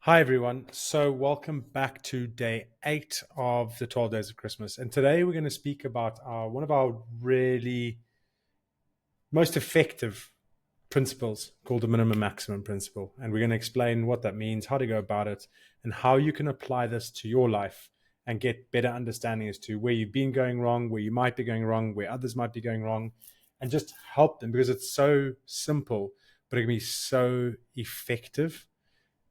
Hi, everyone. So, welcome back to day 8 of the 12 Days of Christmas. And today we're going to speak about one of our really most effective principles called the minimum maximum principle. And we're going to explain what that means, how to go about it, and how you can apply this to your life and get better understanding as to where you've been going wrong, where you might be going wrong, where others might be going wrong, and just help them because it's so simple, but it can be so effective.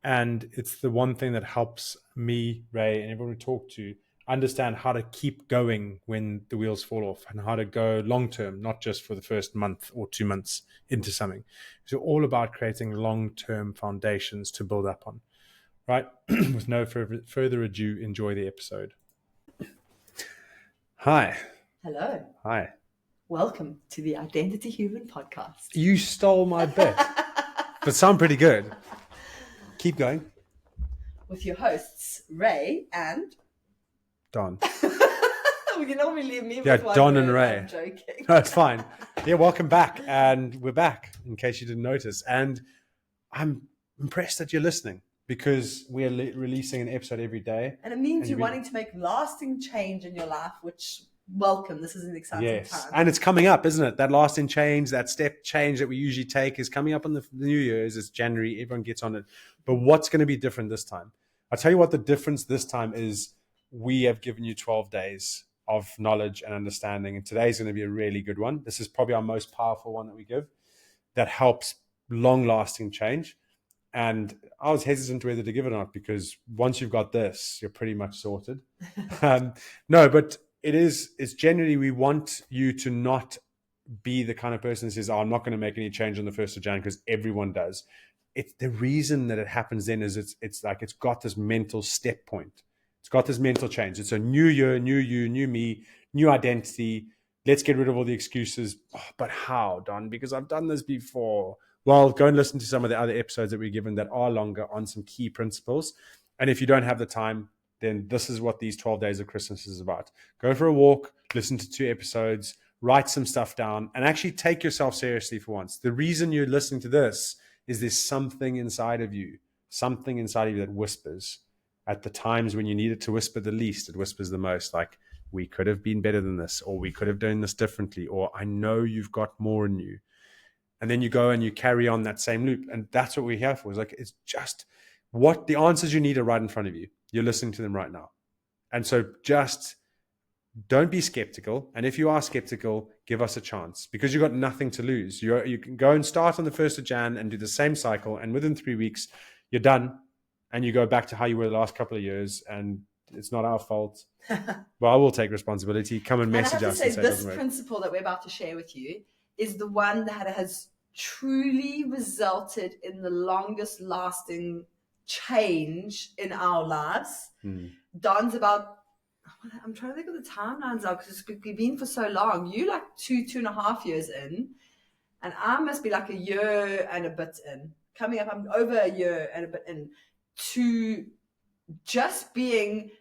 And it's the one thing that helps me, Ray, and everyone we talk to understand how to keep going when the wheels fall off and how to go long term, not just for the first month or 2 months into something. So, all about creating long term foundations to build up on. Right? With no further ado, enjoy the episode. Hi. Hello. Hi. Welcome to the Identity Human podcast. You stole my bit, but sound pretty good. Keep going. With your hosts, Ray and Don. We can normally leave me Yeah, with one Don word. and Ray. I'm joking. No, it's fine. Yeah, welcome back. And we're back, in case you didn't notice. And I'm impressed that you're listening because we're releasing an episode every day. And it means And you're you wanting to make lasting change in your life, which, welcome. This is an exciting time. And it's coming up, isn't it? That lasting change, that step change that we usually take is coming up on the New Year's. It's January. Everyone gets on it. But what's going to be different this time? I'll tell you what the difference this time is. We have given you 12 days of knowledge and understanding. And today's going to be a really good one. This is probably our most powerful one that we give that helps long-lasting change. And I was hesitant whether to give it or not because once you've got this, you're pretty much sorted. No, but it's generally we want you to not be the kind of person that says, oh, I'm not going to make any change on the 1st of January because everyone does. It's the reason that it happens then is it's like it's got this mental step point. It's got this mental change. It's a new year, new you, new me, new identity. Let's get rid of all the excuses. Oh, but how, Don? Because I've done this before. Well, go and listen to some of the other episodes that we've given that are longer on some key principles. And if you don't have the time, then this is what these 12 days of Christmas is about. Go for a walk, listen to 2 episodes, write some stuff down, and actually take yourself seriously for once. The reason you're listening to this is there's something inside of you that whispers. At the times when you need it to whisper the least, it whispers the most, like, we could have been better than this, or we could have done this differently, or I know you've got more in you. And then you go and you carry on that same loop. And that's what we're here for. It's like, it's just what the answers you need are right in front of you. You're listening to them right now. And so just don't be skeptical. And if you are skeptical, give us a chance because you've got nothing to lose. You can go and start on the 1st of Jan and do the same cycle. And within 3 weeks, you're done. And you go back to how you were the last couple of years. And it's not our fault. Well, I will take responsibility. Come and message us. And I have to say, this principle that we're about to share with you is the one that has truly resulted in the longest lasting change in our lives. Don's about, I'm trying to think of the timelines now because we've been for so long. You like 2.5 years in, and I must be like a year and a bit in. Coming up, I'm over a year and a bit in to just being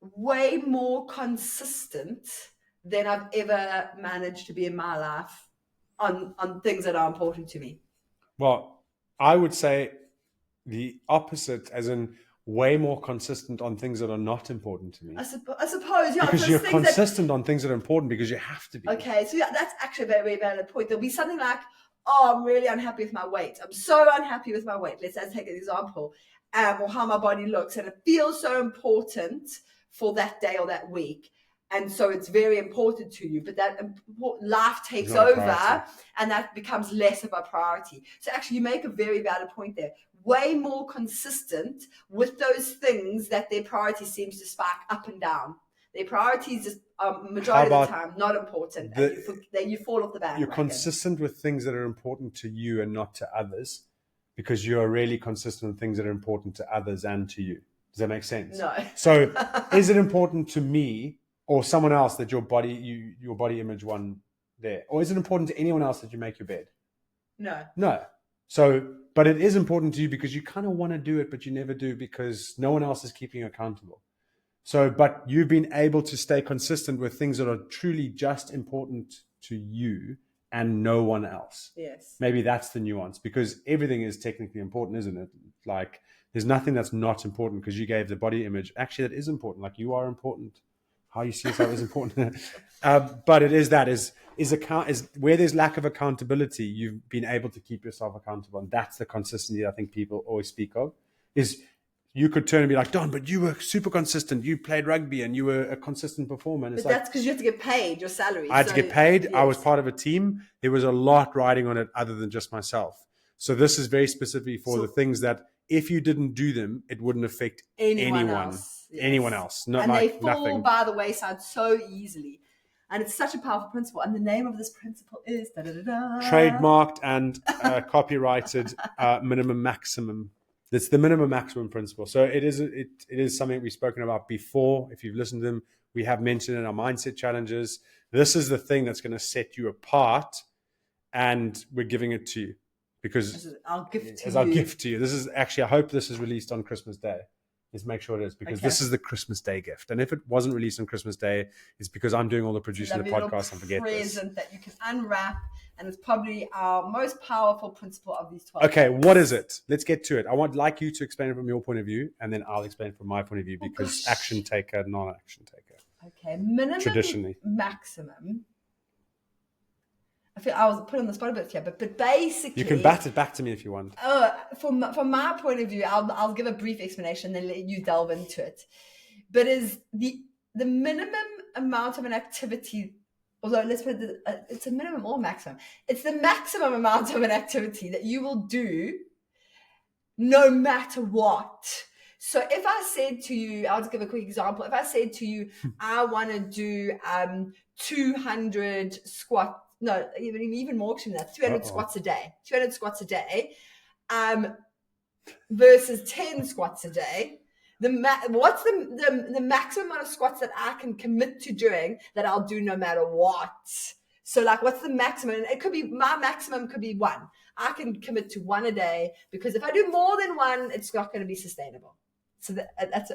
way more consistent than I've ever managed to be in my life on things that are important to me. Well, I would say the opposite, as in way more consistent on things that are not important to me. I suppose, yeah. Because you're consistent on things that are important because you have to be. Okay, so yeah, that's actually a very, very valid point. There'll be something like, oh, I'm really unhappy with my weight. I'm so unhappy with my weight. Let's take an example. Or how my body looks. And it feels so important for that day or that week. And so it's very important to you. But that life takes over and that becomes less of a priority. So actually, you make a very valid point there. Way more consistent with those things that their priority seems to spike up and down. Their priorities is majority of the time not important. And you fall off the bandwagon. You're consistent with things that are important to you and not to others because you are really consistent with things that are important to others and to you. Does that make sense? No. So is it important to me or someone else that your body image one there? Or is it important to anyone else that you make your bed? No. So, but it is important to you because you kind of want to do it, but you never do because no one else is keeping you accountable. So, but you've been able to stay consistent with things that are truly just important to you and no one else. Yes. Maybe that's the nuance because everything is technically important, isn't it? Like There's nothing that's not important because you gave the body image. Actually, that is important. Like, you are important. How you see yourself is important. But it is that is where there's lack of accountability, you've been able to keep yourself accountable. And that's the consistency I think people always speak of. Is you could turn and be like, Don, but you were super consistent. You played rugby and you were a consistent performer. And but that's because you have to get paid your salary. I had to get paid. Yes. I was part of a team. There was a lot riding on it other than just myself. So this is very specifically for the things that if you didn't do them, it wouldn't affect anyone else. Yes. Anyone else. Not, and like, they fall nothing. by the wayside so easily. And it's such a powerful principle. And the name of this principle is trademarked and copyrighted minimum maximum. It's the minimum maximum principle. So it is something we've spoken about before. If you've listened to them, we have mentioned in our mindset challenges. This is the thing that's going to set you apart, and we're giving it to you because our gift to as our gift to you. This is actually, I hope this is released on Christmas Day. Let's make sure it is, because this is the Christmas Day gift. And if it wasn't released on Christmas Day, it's because I'm doing all the producing of the podcast and forget this. Present that you can unwrap, and it's probably our most powerful principle of these 12. Okay, what is it? Let's get to it. I would like you to explain it from your point of view, and then I'll explain it from my point of view, because action taker, non-action taker. Okay, minimum, traditionally, maximum. I feel I was put on the spot a bit here, but basically, you can bat it back to me if you want. From my point of view, I'll give a brief explanation, then let you delve into it. But is the minimum amount of an activity, although let's put it, it's a minimum or maximum. It's the maximum amount of an activity that you will do, no matter what. So if I said to you, I'll just give a quick example. If I said to you, I want to do 200 squats. No, even more than that. 200 squats a day. 200 squats a day, versus 10 squats a day. What's the maximum amount of squats that I can commit to doing that I'll do no matter what? So, like, what's the maximum? It could be, my maximum could be 1. I can commit to 1 a day, because if I do more than 1, it's not going to be sustainable. So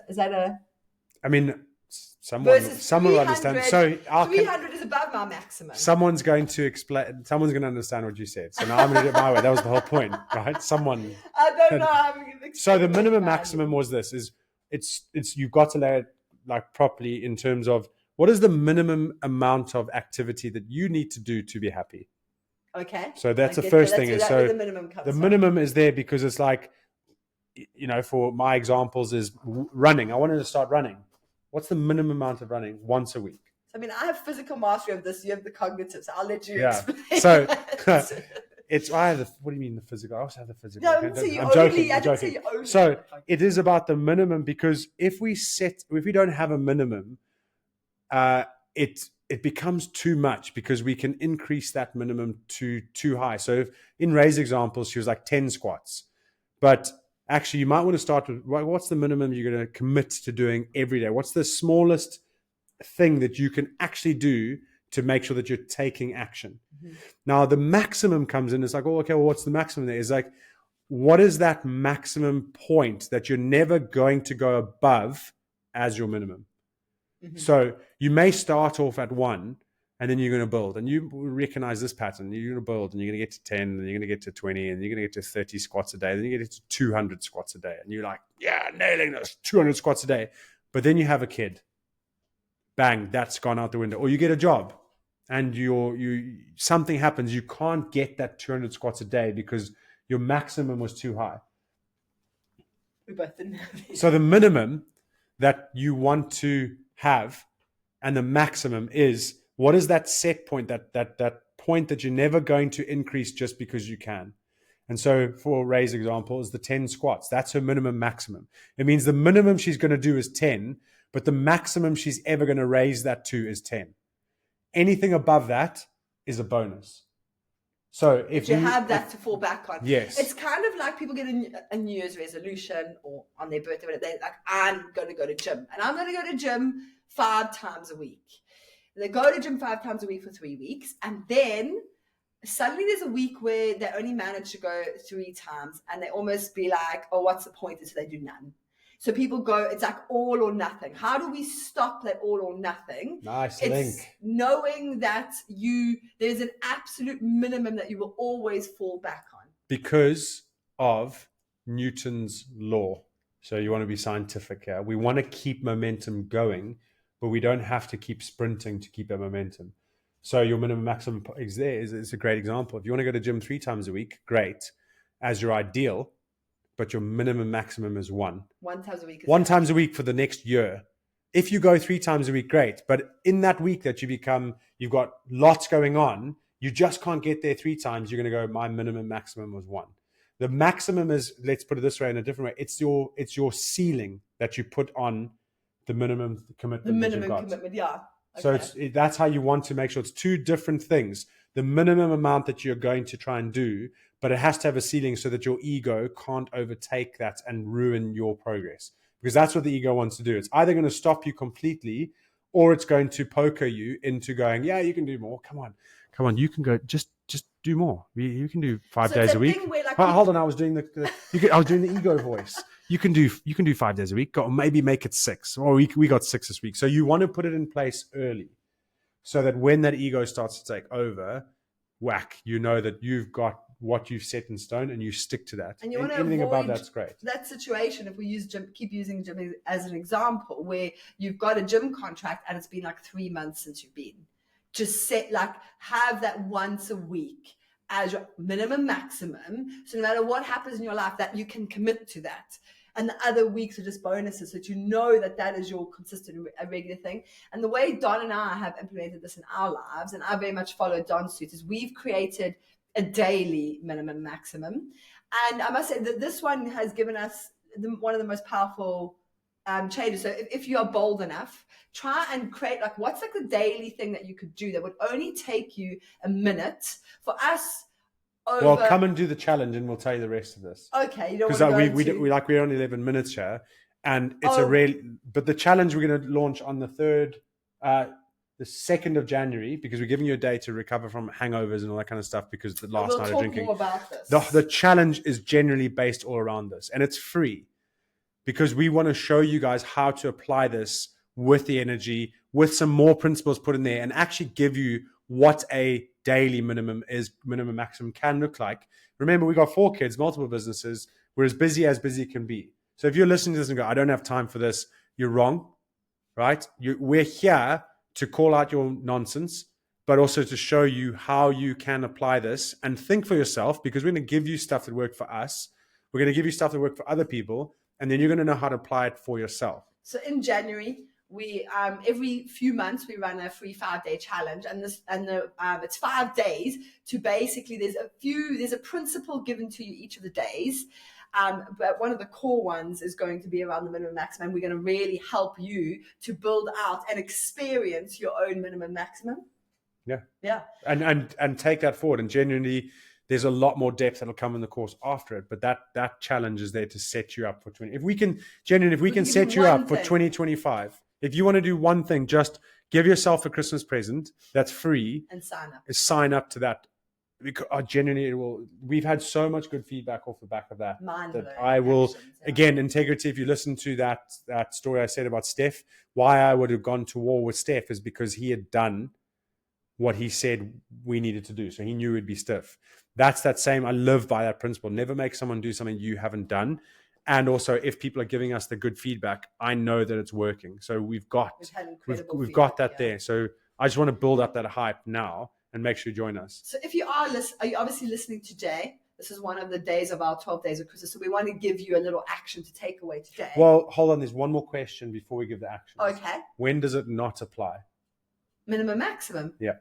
is that a? I mean, someone will understand. So 300 is above my maximum. Someone's going to explain. Someone's going to understand what you said. So now I'm going to do it my way. That was the whole point, right? Someone. I don't know how I'm going to. So the minimum maximum was this: it's you've got to lay it like properly in terms of what is the minimum amount of activity that you need to do to be happy. Okay. So that's the first thing. Is so the minimum is there because it's like, you know, for my examples is running. I wanted to start running. What's the minimum amount of running? Once a week. I mean, I have physical mastery of this. You have the cognitive, so I'll let you explain. So I have the. What do you mean the physical? I also have the physical. No, I'm joking. So it is about the minimum, because if we don't have a minimum, it becomes too much, because we can increase that minimum to too high. So if, in Ray's example, she was like 10 squats, but actually, you might want to start with what's the minimum you're going to commit to doing every day? What's the smallest thing that you can actually do to make sure that you're taking action? Mm-hmm. Now, the maximum comes in. It's like, oh, okay, well, what's the maximum there? It's like, what is that maximum point that you're never going to go above as your minimum? Mm-hmm. So you may start off at 1, and then you're going to build, and you recognize this pattern. You're going to build, and you're going to get to 10, and you're going to get to 20, and you're going to get to 30 squats a day. Then you get to 200 squats a day, and you're like, yeah, nailing this, 200 squats a day. But then you have a kid, bang, that's gone out the window. Or you get a job, and something happens. You can't get that 200 squats a day because your maximum was too high. We both didn't have it. So the minimum that you want to have, and the maximum is, what is that set point, that point that you're never going to increase just because you can? And so for Ray's example is the 10 squats. That's her minimum maximum. It means the minimum she's going to do is 10, but the maximum she's ever going to raise that to is 10. Anything above that is a bonus. So if you have that to fall back on. Yes. It's kind of like people get a New Year's resolution, or on their birthday, they're like, I'm going to go to gym, and I'm going to go to gym 5 times a week. They go to gym 5 times a week for 3 weeks, and then suddenly there's a week where they only manage to go 3 times, and they almost be like, oh, what's the point? So they do none. So people go, it's like all or nothing. How do we stop that all or nothing? Nice it's link. Knowing that there's an absolute minimum that you will always fall back on. Because of Newton's law. So you want to be scientific here. We want to keep momentum going, but we don't have to keep sprinting to keep that momentum. So your minimum maximum is there is a great example. If you want to go to gym 3 times a week, great, as your ideal, but your minimum maximum is 1. 1 times a week. One times a week for the next year. If you go 3 times a week, great. But in that week that you've got lots going on, you just can't get there 3 times. You're going to go, my minimum maximum was 1. The maximum is, let's put it this way, in a different way. It's your ceiling that you put on the minimum commitment. The minimum commitment, yeah. Okay. So that's how you want to make sure it's 2 different things. The minimum amount that you're going to try and do, but it has to have a ceiling so that your ego can't overtake that and ruin your progress. Because that's what the ego wants to do. It's either going to stop you completely, or it's going to poker you into going, yeah, you can do more. Come on, you can go. Just do more. You can do 5 days a week. Hold on, I was doing I was doing the ego voice. You can do 5 days a week. Maybe make it 6. Or we got 6 this week. So you want to put it in place early, so that when that ego starts to take over, whack, you know that you've got what you've set in stone and you stick to that. And you want to anything above that's great. That situation, if we keep using gym as an example, where you've got a gym contract and it's been like 3 months since you've been, just have that once a week as your minimum maximum. So no matter what happens in your life, that you can commit to that. And the other weeks are just bonuses, so that you know that is your consistent, regular thing. And the way Don and I have implemented this in our lives, and I very much follow Don's suit, is we've created a daily minimum maximum. And I must say that this one has given us one of the most powerful changes. So if you are bold enough, try and create what's the daily thing that you could do that would only take you a minute. For us, come and do the challenge and we'll tell you the rest of this. Okay, you don't want to we're on 11 minutes here, and it's but the challenge we're going to launch on the 2nd of January, because we're giving you a day to recover from hangovers and all that kind of stuff, because the last night of drinking. More about this. The challenge is generally based all around this, and it's free, because we want to show you guys how to apply this with the energy, with some more principles put in there, and actually give you what a daily minimum maximum can look like. Remember, we got 4 kids, multiple businesses. We're as busy can be. So if you're listening to this and go, I don't have time for this, you're wrong, right? We're here to call out your nonsense, but also to show you how you can apply this and think for yourself, because we're going to give you stuff that worked for us. We're going to give you stuff that worked for other people, and then you're going to know how to apply it for yourself. So in January, we every few months we run a free 5-day challenge, and it's 5 days to basically there's a principle given to you each of the days. But one of the core ones is going to be around the minimum maximum. We're going to really help you to build out and experience your own minimum maximum. Yeah. And take that forward. And genuinely, there's a lot more depth that'll come in the course after it. But that challenge is there to set you up for 20. If we can set you up for 2025, if you want to do one thing, just give yourself a Christmas present that's free and sign up to that. Because genuinely, we've had so much good feedback off the back of that. That I will, again, integrity. If you listen to that story I said about Steph, why I would have gone to war with Steph is because he had done what he said we needed to do. So he knew it'd be stiff. That's that same, I live by that principle. Never make someone do something you haven't done. And also, if people are giving us the good feedback, I know that it's working. So we've got that there. So I just want to build up that hype now and make sure you join us. So if you are obviously listening today, this is one of the days of our 12 days of Christmas. So we want to give you a little action to take away today. Well, hold on. There's one more question before we give the action. Okay. When does it not apply? Minimum maximum? Yeah.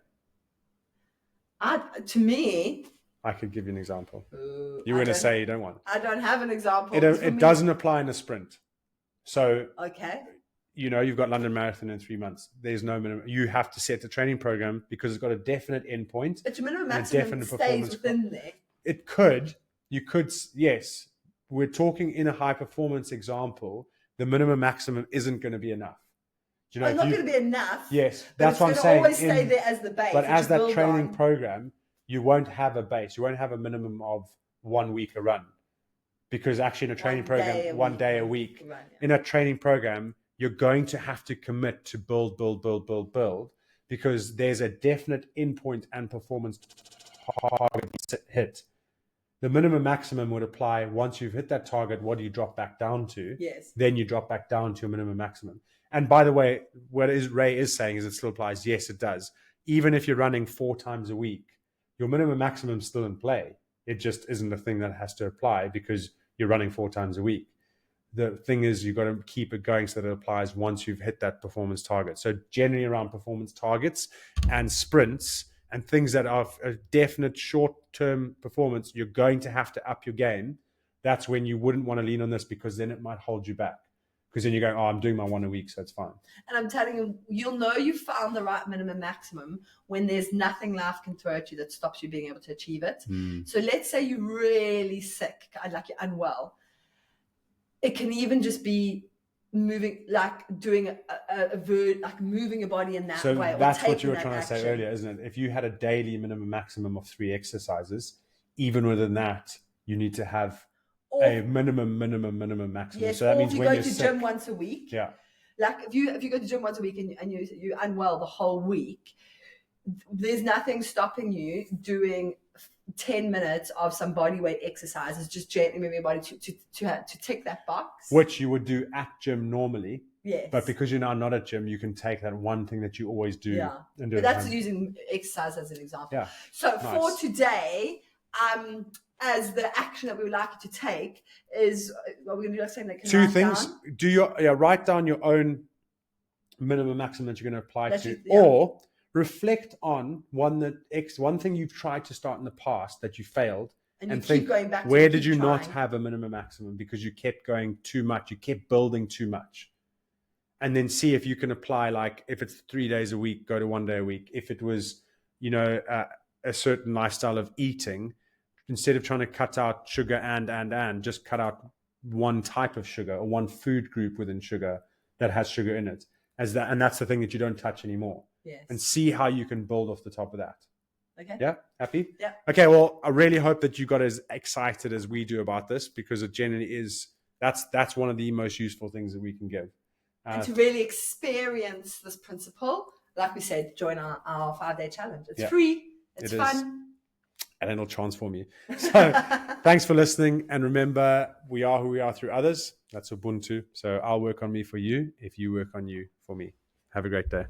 To me, I could give you an example. You're going to say you don't want. I don't have an example. It doesn't apply in a sprint. So, okay. You've got London Marathon in 3 months. There's no minimum. You have to set the training program because it's got a definite endpoint. But your minimum maximum stays within there. It could. You could, yes. We're talking in a high performance example. The minimum maximum isn't going to be enough. It's not going to be enough. Yes, that's what I'm saying. Always stay there as the base. But as that training program, you won't have a base. You won't have a minimum of 1 week a run, because actually in a training program, 1 day a week, in a training program, you're going to have to commit to build, because there's a definite endpoint and performance target hit. The minimum maximum would apply once you've hit that target. What do you drop back down to? Yes. Then you drop back down to a minimum maximum. And by the way, what Ray is saying is it still applies. Yes, it does. Even if you're running 4 times a week, your minimum maximum is still in play. It just isn't a thing that has to apply because you're running 4 times a week. The thing is, you've got to keep it going so that it applies once you've hit that performance target. So generally around performance targets and sprints and things that are a definite short-term performance, you're going to have to up your game. That's when you wouldn't want to lean on this because then it might hold you back. Because then you're going, oh, I'm doing my 1 a week, so it's fine. And I'm telling you, you'll know you found the right minimum maximum when there's nothing life can throw at you that stops you being able to achieve it. So let's say you're really sick, like you're unwell. It can even just be moving, like doing like moving your body in that way. So that's what you were trying to say earlier, isn't it? If you had a daily minimum maximum of 3 exercises, even within that, you need to have a minimum maximum. Yes, so that means if you when go you're to sick, gym once a week. Yeah. Like if you go to gym once a week and you're unwell the whole week, there's nothing stopping you doing 10 minutes of some body weight exercises, just gently moving your body to tick that box. Which you would do at gym normally. Yes. But because you're now not at gym, you can take that one thing that you always do. Yeah. And do but it that's using exercise as an example. Yeah. So nice. For today, as the action that we would like you to take is, what we're going to do, like saying that 2 things. Down. Write down your own minimum maximum that you're going to apply to, or reflect on one thing you've tried to start in the past that you failed, and think, going back where did you not have a minimum maximum because you kept going too much, you kept building too much, and then see if you can apply, like if it's 3 days a week, go to 1 day a week. If it was, a certain lifestyle of eating, instead of trying to cut out sugar and just cut out one type of sugar or one food group within sugar that has sugar in it, and that's the thing that you don't touch anymore. Yes. And see how you can build off the top of that. Okay. Yeah? Happy? Yeah. Okay, well, I really hope that you got as excited as we do about this, because it generally is, that's one of the most useful things that we can give. And to really experience this principle, like we said, join our 5-day challenge. It's free. It's fun. And it'll transform you. So thanks for listening. And remember, we are who we are through others. That's Ubuntu. So I'll work on me for you if you work on you for me. Have a great day.